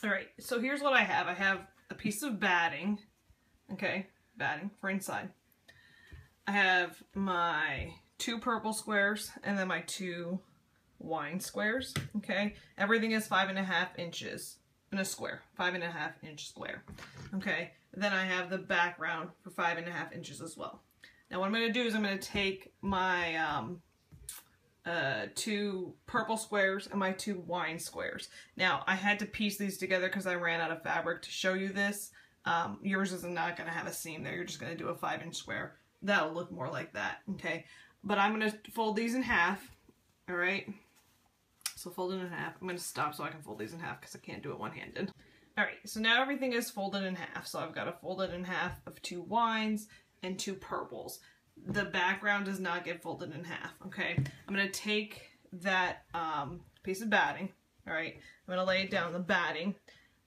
All right, so here's what I have. I have a piece of batting, okay, batting for inside. I have my 2 purple squares and then my 2 wine squares, okay. Everything is 5.5 inches in a square, 5.5 inch square, okay. Then I have the background for 5.5 inches as well. Now what I'm going to do is I'm going to take my 2 purple squares and my 2 wine squares. Now I had to piece these together because I ran out of fabric to show you this. Yours is not going to have a seam there. You're just going to do a 5-inch square. That'll look more like that, okay? But I'm going to fold these in half, all right? So fold it in half. I'm going to stop so I can fold these in half because I can't do it one-handed. All right, so now everything is folded in half. So I've got to fold it in half of 2 wines and 2 purples. The background does not get folded in half, okay? I'm going to take that piece of batting, all right? I'm going to lay it down, the batting.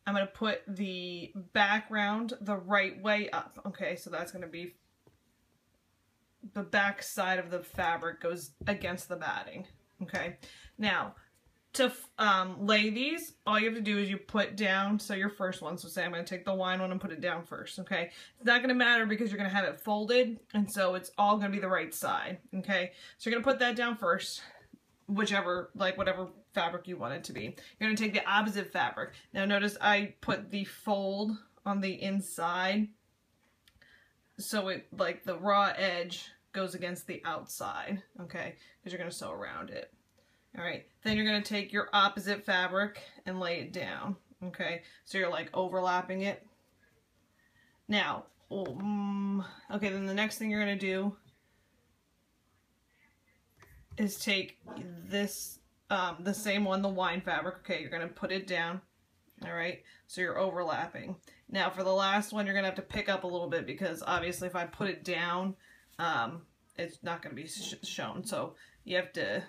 I'm going to put the background the right way up, okay? So that's going to be the back side of the fabric goes against the batting, okay? Now, to lay these, all you have to do is you put down, so your first one, so say I'm going to take the wine one and put it down first, okay? It's not going to matter because you're going to have it folded, and so it's all going to be the right side, okay? So you're going to put that down first, whichever, like whatever fabric you want it to be. You're going to take the opposite fabric. Now notice I put the fold on the inside, so it, like the raw edge goes against the outside, okay? Because you're going to sew around it. All right, then you're going to take your opposite fabric and lay it down, okay? So you're like overlapping it. Now, okay, then the next thing you're going to do is take this, the same one, the wine fabric, okay? You're going to put it down, all right? So you're overlapping. Now for the last one, you're going to have to pick up a little bit because obviously if I put it down, it's not going to be shown. So you have to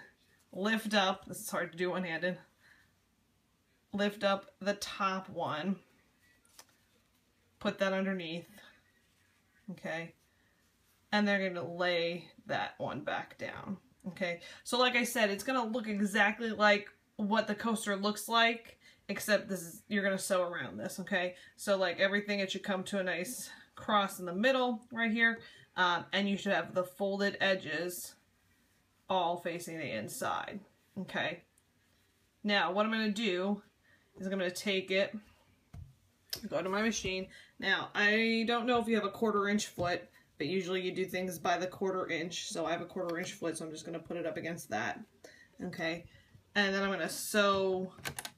lift up, this is hard to do one-handed, lift up the top one, put that underneath, okay, and they're going to lay that one back down, okay. So like I said, it's going to look exactly like what the coaster looks like, except this is, you're going to sew around this, okay. So like everything, it should come to a nice cross in the middle right here, and you should have the folded edges all facing the inside, okay? Now, what I'm going to do is I'm going to take it, go to my machine. Now, I don't know if you have a 1/4 inch foot, but usually you do things by the 1/4 inch, so I have a 1/4 inch foot, so I'm just going to put it up against that, okay? And then I'm going to sew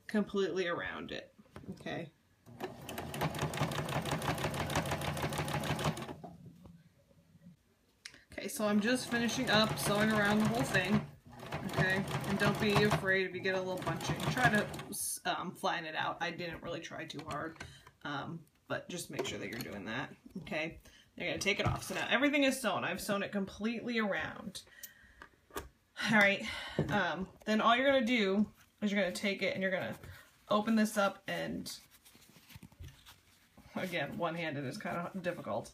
completely around it, okay? Okay, so I'm just finishing up sewing around the whole thing, okay? And don't be afraid if you get a little bunching. Try to flatten it out. I didn't really try too hard, but just make sure that you're doing that, okay? You're going to take it off. So now everything is sewn. I've sewn it completely around. All right, then all you're going to do is you're going to take it and you're going to open this up and, again, one-handed is kind of difficult.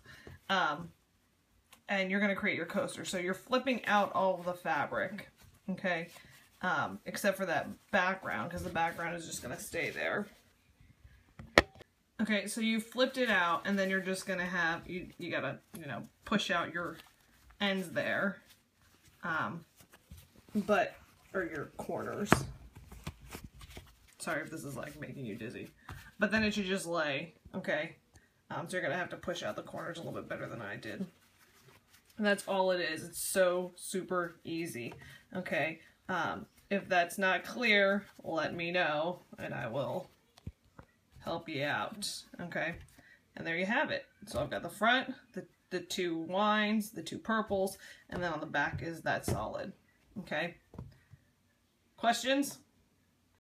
And you're going to create your coaster. So you're flipping out all of the fabric, okay, except for that background, because the background is just going to stay there. Okay, so you flipped it out, and then you're just going to have, you got to, you know, push out your ends there, or your corners. Sorry if this is like making you dizzy. But then it should just lay, okay? So you're going to have to push out the corners a little bit better than I did. And that's all it is. It's so super easy, okay? If that's not clear, let me know and I will help you out, okay? And there you have it. So I've got the front, the 2 wines, the 2 purples, and then on the back is that solid, okay? Questions?